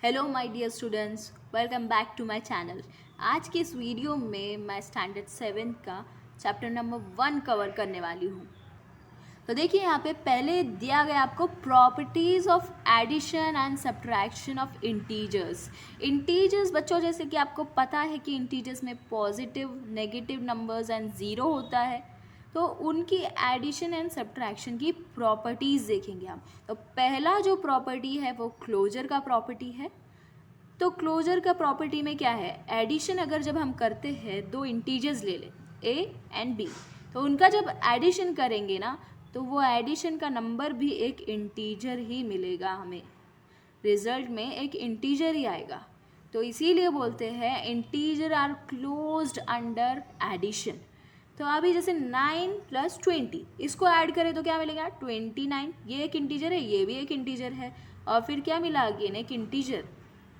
Hello my dear students, welcome back to my channel. आज के इस वीडियो में मैं स्टैंडर्ड 7 का चैप्टर नंबर 1 कवर करने वाली हूँ। तो देखिए यहाँ पे पहले दिया गया आपको properties of addition and subtraction of integers. Integers बच्चों, जैसे कि आपको पता है कि इंटीजर्स में positive, negative numbers and zero होता है, तो उनकी एडिशन एंड सब्ट्रैक्शन की प्रॉपर्टीज़ देखेंगे हम। तो पहला जो प्रॉपर्टी है वो क्लोजर का प्रॉपर्टी है। तो क्लोजर का प्रॉपर्टी में क्या है, एडिशन अगर जब हम करते हैं दो इंटीजर्स ले लें ए एंड बी, तो उनका जब एडिशन करेंगे ना, तो वो एडिशन का नंबर भी एक इंटीजर ही मिलेगा हमें, रिजल्ट में एक इंटीजर ही आएगा। तो इसीलिए बोलते हैं integer are closed under addition. तो अभी जैसे 9 + 20 इसको ऐड करें तो क्या मिलेगा, 29। ये एक इंटीजर है, ये भी एक इंटीजर है, और फिर क्या मिला अगेन, एक इंटीजर।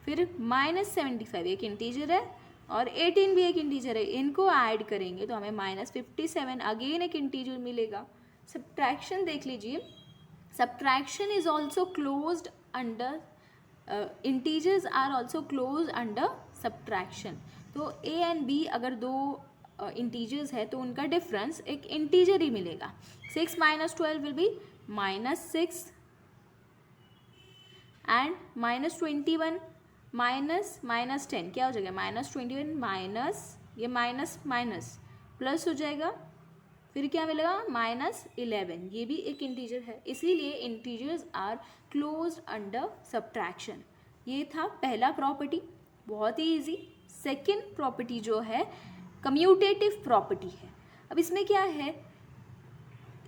फिर -75 एक इंटीजर है, और 18 भी एक इंटीजर है। इनको ऐड करेंगे तो हमें -57 अगेन एक इंटीजर मिलेगा। सब्ट्रैक्शन देख लीजिए, subtraction is also closed under integers are also close under subtraction. तो ए एंड बी अगर दो इंटीजर्स है तो उनका डिफरेंस एक इंटीजर ही मिलेगा। 6 - 12 विल बी -6 एंड -21 -10 क्या हो जाएगा, -21 माइनस ये माइनस माइनस प्लस हो जाएगा, फिर क्या मिलेगा -11। ये भी एक इंटीजर है, इसीलिए integers are closed under subtraction. ये था पहला प्रॉपर्टी, बहुत ही इजी। सेकंड प्रॉपर्टी जो है कम्यूटेटिव प्रॉपर्टी है। अब इसमें क्या है,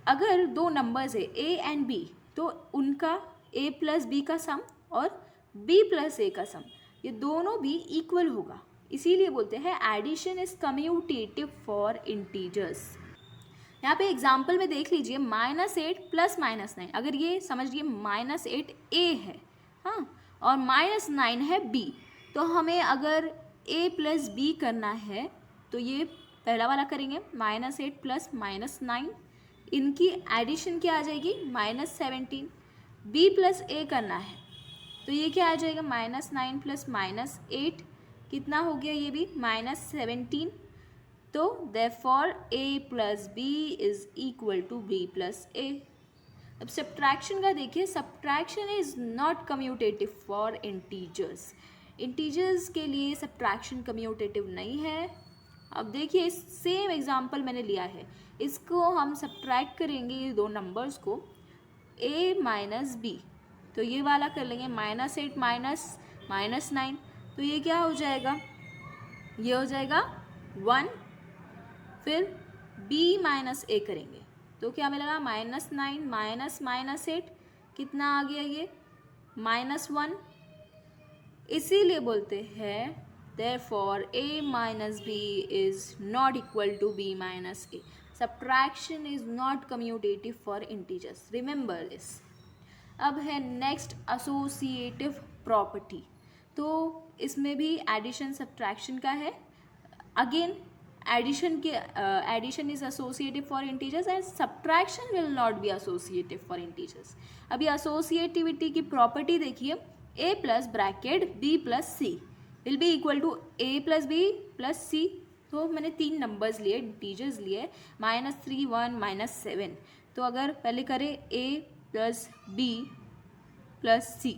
अगर दो नंबर्स है ए एंड बी, तो उनका a + b का सम और b + a का सम, ये दोनों भी इक्वल होगा। इसीलिए बोलते हैं addition is commutative for integers. यहाँ पे एग्जाम्पल में देख लीजिए, -8 + -9, अगर ये समझिए -8 a है, हाँ, और -9 है b, तो हमें अगर a + b करना है तो ये पहला वाला करेंगे, -8 + -9, इनकी एडिशन क्या आ जाएगी, -17। b + a करना है तो ये क्या आ जाएगा, -9 + -8, कितना हो गया, ये भी -17। तो therefore a + b is equal to b + a। अब सब्ट्रैक्शन का देखिए, subtraction is not commutative for integers. Integers के लिए सब्ट्रैक्शन कम्यूटेटिव नहीं है। अब देखिए, इस सेम एग्जांपल मैंने लिया है, इसको हम सब्ट्रैक्ट करेंगे ये दो नंबर्स को, a - b, तो ये वाला कर लेंगे -8 -9, तो ये क्या हो जाएगा, ये हो जाएगा 1। फिर b - a करेंगे तो क्या मिलेगा, -9 -8, कितना आ गया ये, -1। इसीलिए बोलते हैं therefore a - b is not equal to b - a. Subtraction is not commutative for integers. Remember this. अब है नेक्स्ट एसोसिएटिव प्रॉपर्टी। तो इसमें भी एडिशन सब्ट्रैक्शन का है। Again addition is associative for integers and subtraction will not be associative for integers. अभी associativity की property देखिए, a + bracket b + c will be equal to a + b + c। तो मैंने 3 नंबर्स लिए, इंटीजर्स लिए, -3 1 -7। तो अगर पहले करें a + b + c,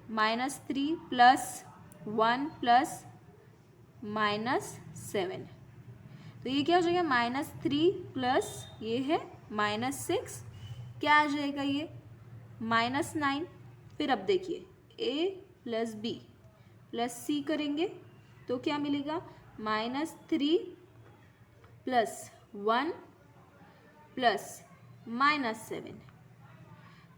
-3 + 1 + -7, तो ये क्या हो जाएगा, -3 प्लस ये है -6, क्या आ जाएगा ये, -9। फिर अब देखिए a + b + c करेंगे तो क्या मिलेगा, -3 + 1 + -7,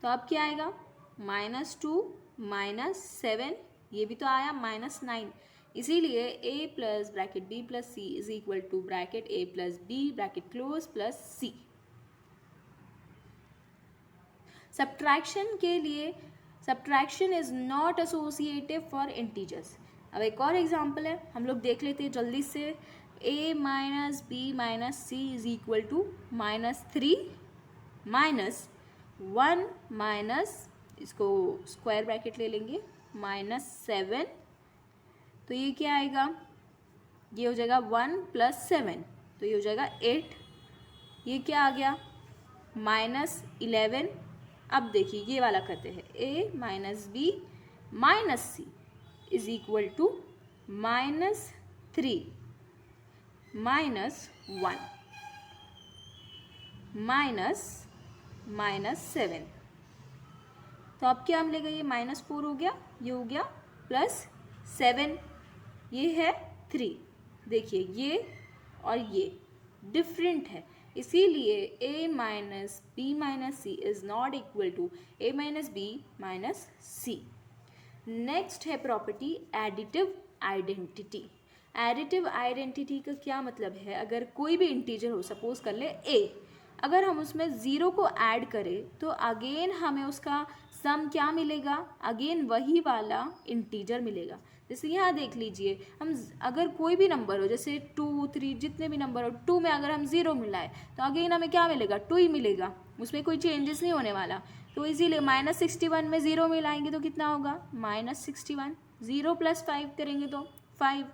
तो अब क्या आएगा, -2 -7, ये भी तो आया -9। इसीलिए a + bracket b + c is equal to bracket a + b bracket close + c। Subtraction के लिए subtraction is not associative for integers. अब एक और एग्जांपल है, हम लोग देख लेते हैं जल्दी से। a - b - c is equal to -3 - 1 - इसको स्क्वायर ब्रैकेट ले लेंगे, -7, तो ये क्या आएगा, ये हो जाएगा 1 + 7, तो ये हो जाएगा 8। ये क्या आ गया, -11। अब देखिए ये वाला करते हैं, a - b - c is equal to -3 - 1 -7। तो अब क्या मिलेगा, ये -4 हो गया, ये हो गया +7, ये है 3। देखिए ये और ये डिफरेंट है, इसीलिए a - b - c is not equal to a - b - c। Next है property additive identity. Additive identity का क्या मतलब है, अगर कोई भी इंटीजर हो, सपोज कर ले a, अगर हम उसमें ज़ीरो को ऐड करें तो अगेन हमें उसका सम क्या मिलेगा, अगेन वही वाला इंटीजर मिलेगा। जैसे यहाँ देख लीजिए, हम अगर कोई भी नंबर हो, जैसे 2, 3 जितने भी नंबर हो, 2 में अगर हम ज़ीरो मिलाए तो अगेन हमें क्या मिलेगा, 2 ही मिलेगा, उसमें कोई चेंजेस नहीं होने वाला। तो इसीलिए -61 में ज़ीरो मिलाएंगे तो कितना होगा, -61। 0 + 5 करेंगे तो 5।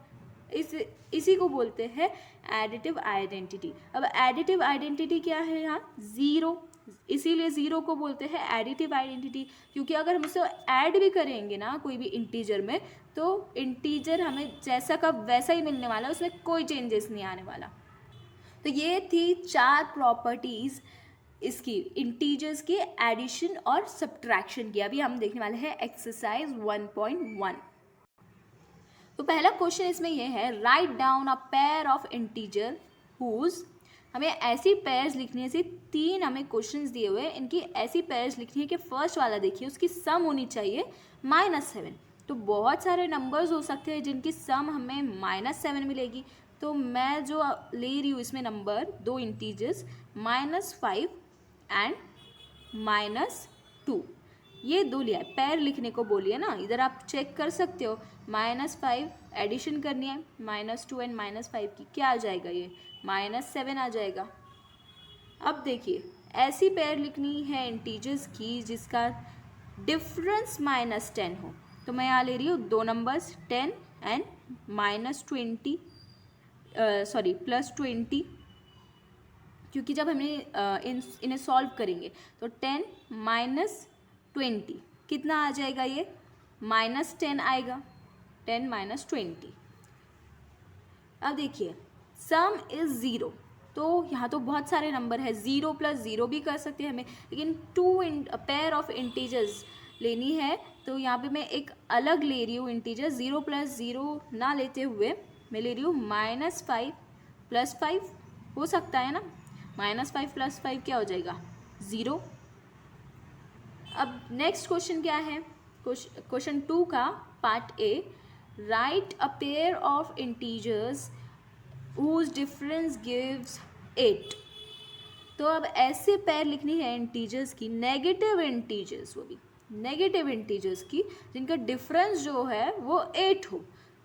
इसी को बोलते हैं एडिटिव आइडेंटिटी। अब एडिटिव आइडेंटिटी क्या है यहाँ, ज़ीरो, इसीलिए ज़ीरो को बोलते हैं एडिटिव आइडेंटिटी, क्योंकि अगर हम उसे ऐड भी करेंगे ना कोई भी इंटीजर में, तो इंटीजर हमें जैसा का वैसा ही मिलने वाला है, उसमें कोई चेंजेस नहीं आने वाला। तो ये थी 4 प्रॉपर्टीज़ इसकी, इंटीजर्स की एडिशन और सब्ट्रैक्शन की। अभी हम देखने वाले हैं एक्सरसाइज 1.1। तो पहला क्वेश्चन इसमें यह है, write down a pair of integer whose, हमें ऐसी पेयर्स लिखनी है, ऐसे 3 हमें क्वेश्चंस दिए हुए हैं, इनकी ऐसी पेयर्स लिखनी है कि फर्स्ट वाला देखिए उसकी सम होनी चाहिए -7। तो बहुत सारे नंबर्स हो सकते हैं जिनकी सम हमें -7 मिलेगी। तो मैं जो ले रही हूँ इसमें नंबर 2 इंटीजर्स -5 एंड -2, ये 2 लिया है, पैर लिखने को बोलिए ना, इधर आप चेक कर सकते हो। -5 एडिशन करनी है, -2 एंड -5 की, क्या आ जाएगा, ये -7 आ जाएगा। अब देखिए ऐसी पैर लिखनी है इंटीजर्स की जिसका डिफरेंस -10 हो, तो मैं यहाँ ले रही हूँ 2 नंबर्स 10 एंड -20, सॉरी +20, क्योंकि जब हमें इन्हें सॉल्व करेंगे तो 10 - 20 कितना आ जाएगा, ये -10 आएगा, 10 - 20। अब देखिए सम इज़ 0, तो यहाँ तो बहुत सारे नंबर है, 0 + 0 भी कर सकते हैं हमें, लेकिन 2 पेयर ऑफ इंटीजर्स लेनी है, तो यहाँ पे मैं एक अलग ले रही हूँ इंटीजर, 0 + 0 ना लेते हुए मैं ले रही हूँ -5 + 5, हो सकता है ना, -5 + 5 क्या हो जाएगा, 0। अब नेक्स्ट क्वेश्चन क्या है, क्वेश्चन 2 का part A, right a pair of integers whose difference gives 8। तो अब ऐसे पेयर लिखनी है इंटीजर्स की, नेगेटिव इंटीजर्स, वो भी नेगेटिव इंटीजर्स की जिनका डिफरेंस जो है वो 8 हो।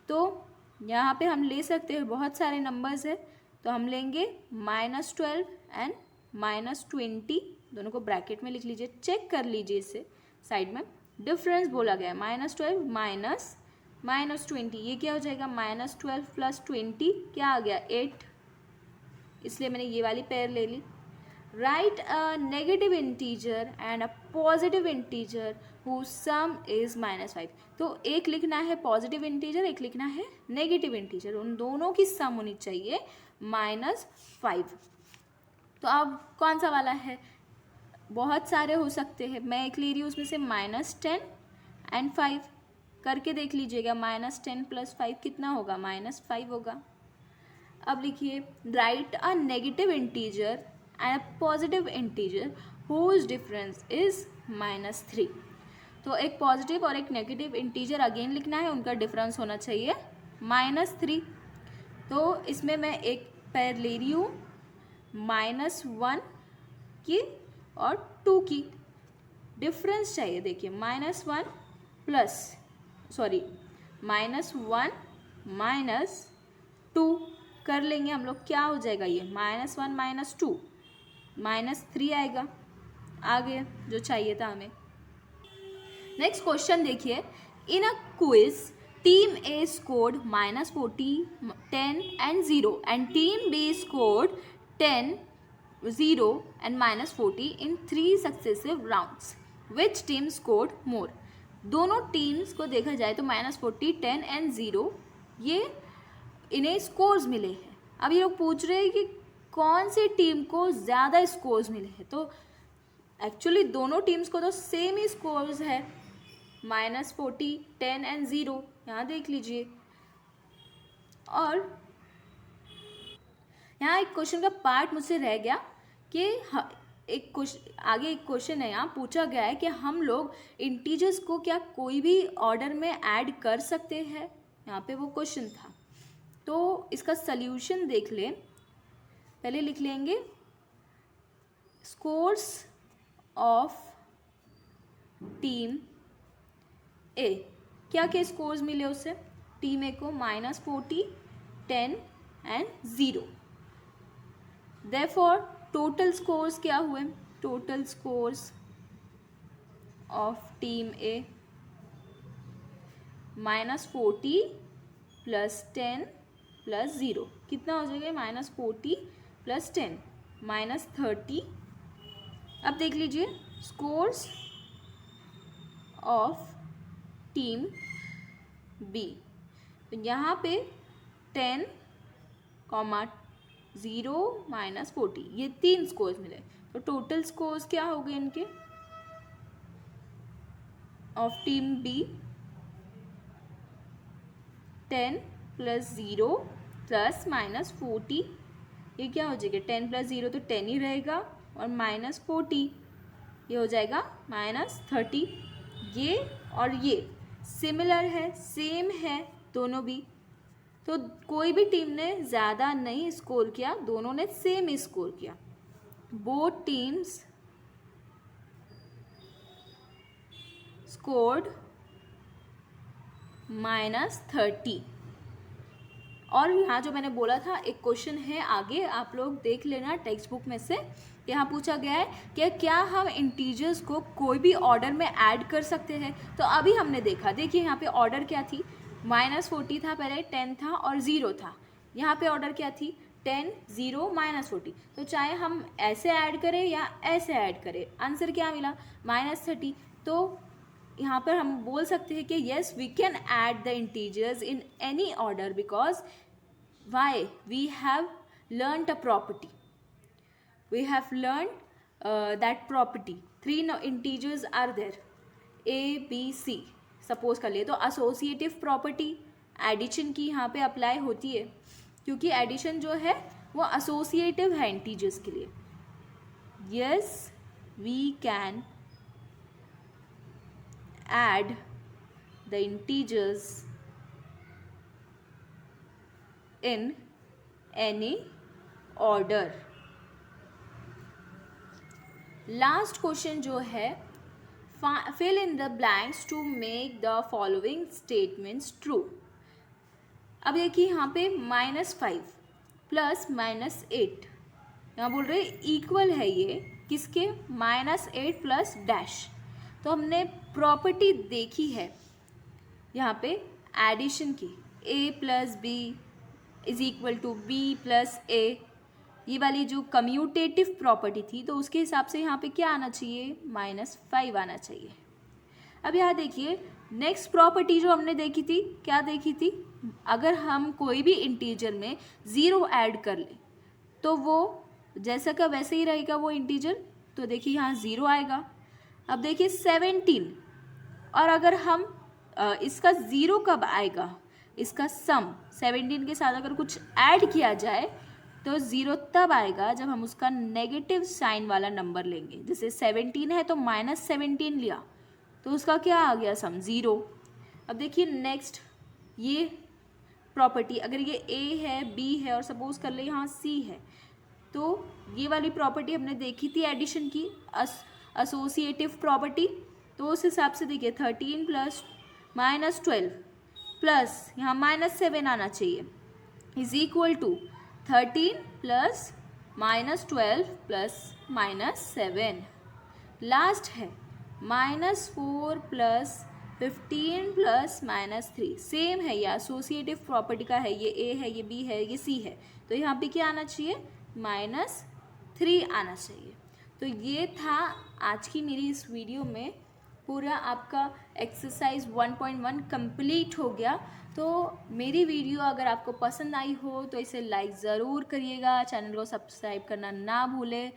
तो यहाँ पे हम ले सकते हैं, बहुत सारे नंबर्स है, तो हम लेंगे -12 एंड -20, दोनों को ब्रैकेट में लिख लीजिए, चेक कर लीजिए इसे साइड में। डिफरेंस बोला गया है -12 -20, ये क्या हो जाएगा, -12 + 20 क्या आ गया, 8, इसलिए मैंने ये वाली पेयर ले ली। Write a negative integer and a positive integer whose sum is -5। तो एक लिखना है पॉजिटिव इंटीजर, एक लिखना है नेगेटिव इंटीजर, उन दोनों की सम होनी चाहिए -5। तो अब कौन सा वाला है, बहुत सारे हो सकते हैं, मैं एक ले रही हूँ उसमें से -10 एंड 5, करके देख लीजिएगा, -10 + 5 कितना होगा, -5 होगा। अब लिखिए, write a negative integer and a positive integer whose difference is -3। तो एक पॉजिटिव और एक नेगेटिव इंटीजर अगेन लिखना है, उनका डिफरेंस होना चाहिए -3। तो इसमें मैं एक पेयर ले रही हूँ -1 की और 2 की, डिफरेंस चाहिए, देखिए -1 प्लस सॉरी -1 -2 कर लेंगे हम लोग, क्या हो जाएगा, ये -1 - 2 -3 आएगा, आ गया जो चाहिए था हमें। नेक्स्ट क्वेश्चन देखिए, in a quiz team A scored -40, 10 and 0 and team B scored 10, 0 and -40 in 3 successive rounds, which team scored more. दोनों टीम्स को देखा जाए तो -40, 10 एंड 0 ये इन्हें स्कोर्स मिले हैं। अब ये लोग पूछ रहे हैं कि कौन सी टीम को ज़्यादा स्कोर्स मिले हैं, तो एक्चुअली दोनों टीम्स को तो सेम ही स्कोर्स है, -40, 10 एंड 0, यहाँ देख लीजिए। और यहाँ एक क्वेश्चन का पार्ट मुझसे रह गया कि आगे एक क्वेश्चन है, यहाँ पूछा गया है कि हम लोग इंटीजर्स को क्या कोई भी ऑर्डर में ऐड कर सकते हैं, यहाँ पे वो क्वेश्चन था। तो इसका सल्यूशन देख लें, पहले लिख लेंगे स्कोर्स ऑफ टीम ए, क्या क्या स्कोर्स मिले उसे, टीम ए को -40, 10 एंड 0। देयरफॉर टोटल स्कोर्स क्या हुए, टोटल स्कोर्स ऑफ टीम ए -40 + 10 + 0 कितना हो जाएगा, -40 + 10 -30। अब देख लीजिए स्कोर्स ऑफ टीम बी, तो यहाँ पे 10, 0 -40 ये 3 स्कोर्स मिले, तो टोटल स्कोर्स क्या हो गए इनके ऑफ टीम बी, 10 + 0 + -40, ये क्या हो जाएगा, 10 + 0 तो 10 ही रहेगा, और -40 ये हो जाएगा -30। ये और ये सिमिलर है, सेम है दोनों भी, तो कोई भी टीम ने ज़्यादा नहीं स्कोर किया, दोनों ने सेम ही स्कोर किया। Both teams scored -30। और यहाँ जो मैंने बोला था एक क्वेश्चन है आगे, आप लोग देख लेना टेक्स्ट बुक में से। यहाँ पूछा गया है कि क्या हम इंटीजर्स को कोई भी ऑर्डर में ऐड कर सकते हैं। तो अभी हमने देखा, देखिए यहाँ पे ऑर्डर क्या थी, -40 था पहले, 10 था और 0 था। यहाँ पे ऑर्डर क्या थी, 10, 0, -40। तो चाहे हम ऐसे ऐड करें या ऐसे ऐड करें, आंसर क्या मिला, -30। तो यहाँ पर हम बोल सकते हैं कि yes we can add the integers in any order, because why, we have learned a property, we have learned that property, 3 integers are there, a b c, suppose कर लिए। तो एसोसिएटिव प्रॉपर्टी एडिशन की यहाँ पे apply होती है, क्योंकि addition जो है वो एसोसिएटिव है इंटीजर्स के लिए। Yes we can add the integers in any order. Last question जो है, fill in the blanks to make the following statements true. अब देखिए यहाँ पे -5 + -8, यहाँ बोल रहे इक्वल है ये किसके, -8 + डैश। तो हमने प्रॉपर्टी देखी है यहाँ पे एडिशन की, a + b = b + a, ये वाली जो कम्यूटेटिव प्रॉपर्टी थी, तो उसके हिसाब से यहाँ पे क्या आना चाहिए, -5 आना चाहिए। अब यहाँ देखिए नेक्स्ट प्रॉपर्टी जो हमने देखी थी, क्या देखी थी, अगर हम कोई भी इंटीजर में 0 ऐड कर ले तो वो जैसा का वैसे ही रहेगा वो इंटीजर। तो देखिए यहाँ 0 आएगा। अब देखिए 17, और अगर हम इसका 0 कब आएगा, इसका सम 17 के साथ अगर कुछ ऐड किया जाए तो 0 तब आएगा जब हम उसका नेगेटिव साइन वाला नंबर लेंगे। जैसे 17 है तो -17 लिया तो उसका क्या आ गया, सम 0। अब देखिए नेक्स्ट ये प्रॉपर्टी, अगर ये a है, b है और सपोज कर ले यहाँ c है, तो ये वाली प्रॉपर्टी हमने देखी थी एडिशन की, एसोसिएटिव प्रॉपर्टी। तो उस हिसाब से देखिए 13 + -12 प्लस यहाँ -7 आना चाहिए, = 13 + -12 + -7। लास्ट है -4 प्लस 15 प्लस -3 सेम है, ये एसोसिएटिव प्रॉपर्टी का है, ये ए है, ये बी है, ये सी है, तो यहाँ पे क्या आना चाहिए, -3 आना चाहिए। तो ये था आज की मेरी इस वीडियो में, पूरा आपका एक्सरसाइज 1.1 कंप्लीट हो गया। तो मेरी वीडियो अगर आपको पसंद आई हो तो इसे लाइक ज़रूर करिएगा, चैनल को सब्सक्राइब करना ना भूलें।